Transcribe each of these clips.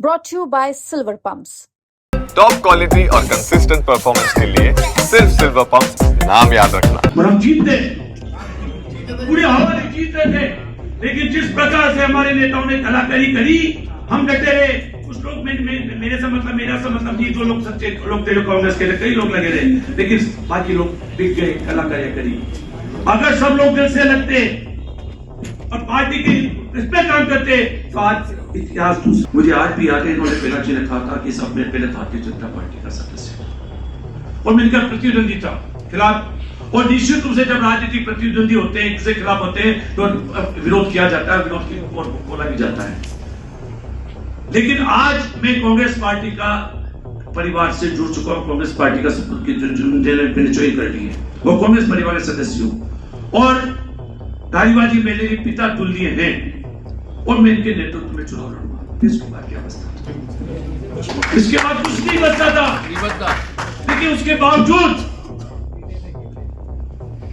brought to you by Silver Pumps. Top quality और consistent performance के लिए सिर्फ सिल्वर पंप्स नाम याद रखना। और हम जीतते पूरे हवा में जीत रहे थे, लेकिन जिस प्रकार से हमारे नेताओं ने कलाकारी करी, हम डटे रहे। कुछ लोग मेरा सा मतलब नहीं, जो लोग सच्चे लोग थे, कांग्रेस के कई लोग लगे रहे, लेकिन बाकी लोग टिक गए, कलाकारी करी। अगर सब लोग दिल से लगते और पार्टी की इस पे काम करते तो आज इतिहास। मुझे आज भी याद है, इन्होंने पहला जी ने कहा था कि सब में पहले भारतीय जनता पार्टी का सदस्य और मिलकर प्रतिद्वंदी था खिलाफ। और निश्चित रूप से जब राजनीतिक प्रतिद्वंदी होते हैं, एक दूसरे के खिलाफ होते हैं, तो विरोध किया जाता है, विरोध की ओर बोला भी जाता है। लेकिन आज मैं कांग्रेस पार्टी का परिवार से जुड़ चुका हूं। कांग्रेस पार्टी का ज्वाइन कर ली है, वो कांग्रेस परिवार के सदस्य हूं। और धारीवाल जी मेरे पिता तुल्य हैं और मैं इनके नेतृत्व में चुनाव लड़ूंगा। इसके बाद क्या बचता, इसके बाद कुछ नहीं बचता था, लेकिन उसके बावजूद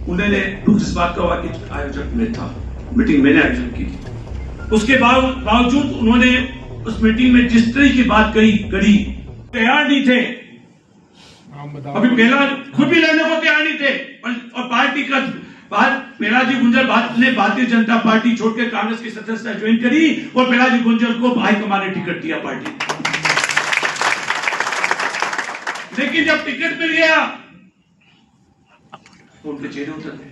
उन्होंने दुख इस बात का हुआ कि आयोजक में था, मीटिंग मैंने आयोजन की। उसके बावजूद उन्होंने उस मीटिंग में जिस तरह की बात करी तैयार नहीं थे। अभी पहला खुद भी लड़ने को तैयार नहीं थे, और पार्टी का पेलाजी गुंजर ने भारतीय जनता पार्टी छोड़कर कांग्रेस की सदस्यता ज्वाइन करी, और पेलाजी गुंजर को हाईकमान ने टिकट दिया पार्टी। लेकिन जब टिकट मिल गया तो उनके चेहरे उतर गए।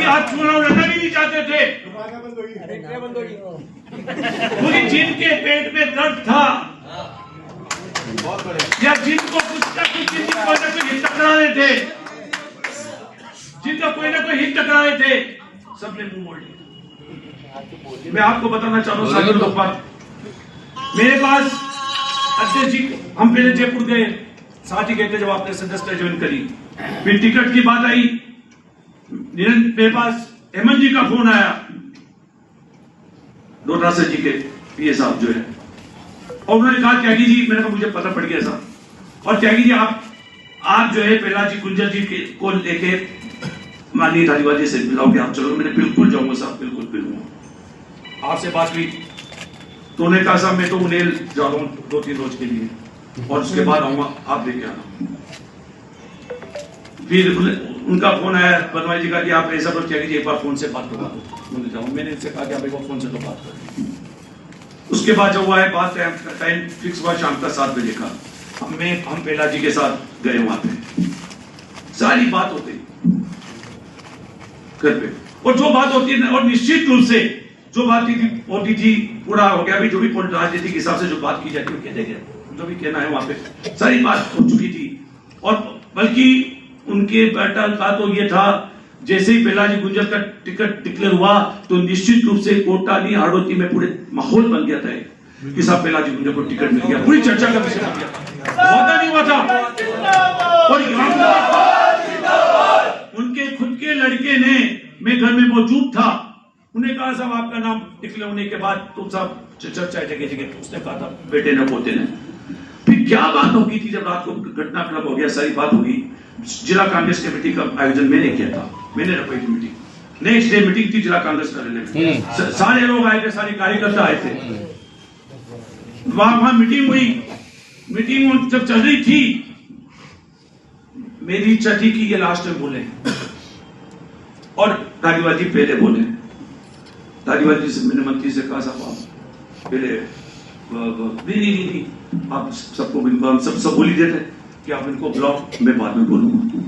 आज चुनाव लड़ना भी नहीं चाहते थे, क्योंकि जिनके पेट में दर्द था या जिनको कुछ ना कुछ हित टकराए थे, जिनका कोई ना कोई हित टकराए थे, सबने मुंह मोड़ लिया। मैं आपको बताना चाहता हूँ साथियों, लोग बात मेरे पास अध्यक्ष जी, हम पहले जयपुर गए, साथ ही कहते जब आपने सदस्यता ज्वाइन करी, फिर टिकट की बात आई, मेरे पास हेमंत जी का फोन आया, डोडरा से जी के पीए साहब जो है, और उन्होंने कहा त्यागी जी, मैंने कहा मुझे पता पड़ गया साहब, और त्यागी जी आप जो है पेलाजी गुंजर जी को लेके माननीय धारीवाल जी से मिलाओगे आप? चलो, मैंने बिल्कुल जाऊंगा साहब, बिल्कुल मिलूंगा। आपसे बात हुई तो उन्होंने कहा साहब मैं तो उन्हें जा रहा हूँ 2-3 रोज के लिए, और उसके बाद आऊंगा, आप लेके आना। फिर उनका फोन आया बनवाई जी का कि आप ऐसा बोल त्यागी जी एक बार फोन से बात करवा दो। मैंने इनसे कहा कि आप एक बार फोन से तो बात करें। उसके बाद जब हुआ है बात, टाइम फिक्स हुआ शाम का 7 बजे का, हम पेलाजी के साथ गए वहां पे, सारी बात होती घर पे, और जो बात होती है, और निश्चित रूप से जो बात होती थी पूरा हो गया। भी जो भी राजनीतिक हिसाब से जो बात की जाती है वो कहते गए, जो भी कहना है वहां पे सारी बात हो चुकी थी। और बल्कि उनके बैठक का तो ये था, जैसे ही पेलाजी गुंजर का टिकट डिक्लेयर हुआ तो निश्चित रूप से कोटाली हाड़ोती में पूरे माहौल बन गया था कि साहब पेलाजी गुंजर को टिकट मिल गया, पूरी चर्चा का विषय बन गया, वादा नहीं हुआ था। और उनके खुद के लड़के ने, मैं घर में मौजूद था, उन्हें कहा साहब आपका नाम डिक्लेयर होने के बाद तुम साहब चर्चा जगह जगह, उसने कहा था बेटे ने पोते ने। फिर क्या बात होगी थी जब रात को घटनाक्रम हो गया, सारी बात होगी। जिला कांग्रेस कमेटी का आयोजन मैंने किया था, मैंने रखवाई थी मीटिंग, नेक्स्ट डे मीटिंग थी जिला कांग्रेस कार्यालय में, सारे लोग आए थे, सारे कार्यकर्ता आए थे, वहां मीटिंग हुई। मीटिंग जब चल रही थी, मेरी इच्छा थी कि ये लास्ट में बोले, और धारीवाल जी पहले बोले। धारीवाल जी से मैंने मंत्री से कहा साहब आप पहले, नहीं आप सबको हम सब बोल ही देते कि आप इनको बुलाओ, मैं बाद में बोलूंगा।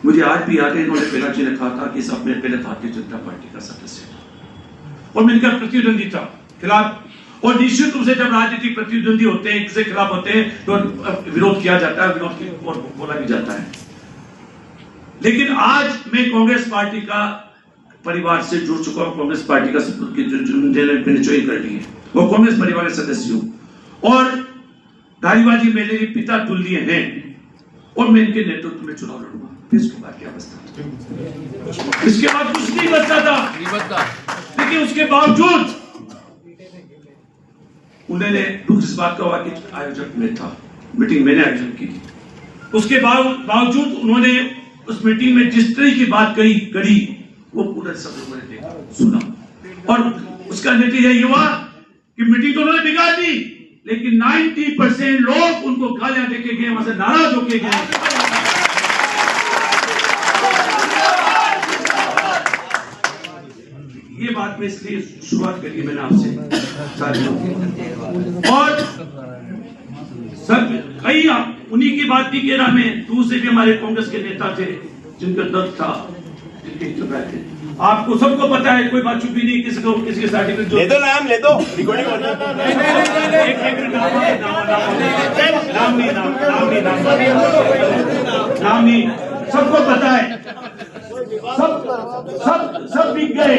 मुझे आज भी याद है, इन्होंने पहला जी ने कहा था कि सब में पहले भारतीय जनता पार्टी का सदस्य और मिलकर प्रतिद्वंदी था खिलाफ। और निश्चित रूप से जब राजनीतिक प्रतिद्वंदी होते हैं, एक दूसरे के खिलाफ होते हैं, तो विरोध किया जाता है, विरोध की ओर बोला भी जाता है। लेकिन आज मैं कांग्रेस पार्टी का परिवार से जुड़ चुका हूं। कांग्रेस पार्टी का ज्वाइन कर ली है, वो कांग्रेस परिवार के सदस्य हूं। और धारीवाल जी मेरे पिता तुल्य हैं और मैं इनके नेतृत्व में चुनाव लड़ूंगा। इसके बाद क्या बचता, इसके बाद कुछ नहीं बचता था, लेकिन उसके बावजूद उन्होंने दुख इस बात का हुआ कि आयोजक में था, मीटिंग मैंने आयोजन की। उसके बावजूद उन्होंने उस मीटिंग में जिस तरह की बात करी वो पूरा सब लोगों ने देखा, सुना। और उसका नतीजा ये हुआ कि मीटिंग तो उन्होंने बिगाड़ दी, लेकिन 90% लोग उनको गालियां देके गए, वहां से नाराज होके गए। ये बात में इसलिए शुरुआत करी मैंने आपसे साथियों, और सब कई उन्हीं की बात की कह रहा मैं, दूसरे भी हमारे कांग्रेस के नेता थे जिनका दर्द था, जिनके चुप रहे थे। आपको सबको पता है, कोई बात छुपी नहीं, किसी को किसी के सर्टिफिकेट ले दो, नाम ले दो, रिकॉर्डिंग हो जाए। नाम नहीं, सबको पता है, सब बिक गए,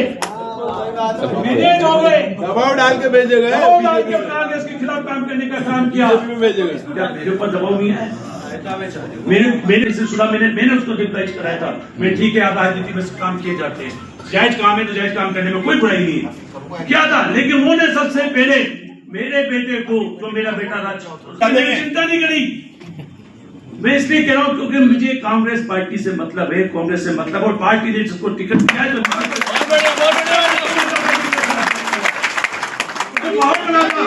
मैनेज हो गए, दबाव डाल के भेजे गए, कांग्रेस के खिलाफ काम करने का काम किया। क्या मेरे ऊपर दबाव नहीं है? मैंने से सुना, मैंने उसको डिप्लाइज कराया था। मैं ठीक है, आप राजनीति में काम किए जाते हैं, जायज काम है तो जायज काम करने में कोई बुराई नहीं है, क्या था। लेकिन उन्होंने सबसे पहले मेरे बेटे को, जो मेरा बेटा था, चिंता नहीं करी। मैं इसलिए कह रहा हूं क्योंकि मुझे कांग्रेस पार्टी से मतलब है, कांग्रेस से मतलब, और पार्टी ने जिसको टिकट दिया है, माहौल बना था,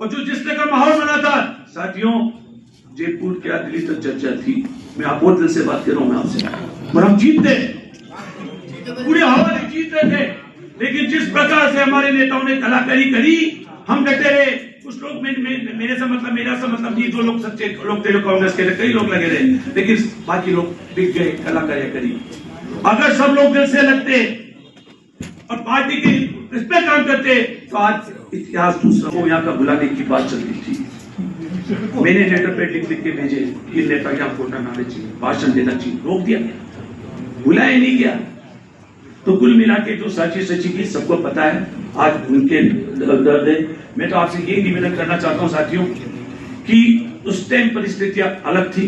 और जो जिसने का माहौल बना था साथियों, जयपुर क्या दिल्ली तक चर्चा थी। मैं आप बहुत दिल से बात कर रहा हूं मैं आपसे, और हम जीतते, पूरे हवाले जीत रहे थे। लेकिन जिस प्रकार से हमारे नेताओं ने कलाकारी करी, हम डटे रहे। कुछ लोग मेरे से मतलब, मेरा से मतलब नहीं, जो लोग सच्चे लोग थे, जो कांग्रेस के कई लोग लगे रहे, लेकिन बाकी लोग बिक गए, कलाकारी करी। अगर सब लोग दिल से लगते और पार्टी की इस पे काम करते तो आज इतिहास दूसरा को यहाँ का बुलाने की बात चलती थी। मैंने लेटर पे लिख के भेजे, ये नेता यहाँ वोट आना चाहिए, भाषण देना चाहिए, रोक दिया गया, बुलाया नहीं गया। तो कुल मिला के जो साची सची की सबको पता है, आज उनके दर्द है। मैं तो आपसे ये निवेदन करना चाहता हूँ साथियों कि उस टाइम परिस्थितियां अलग थी,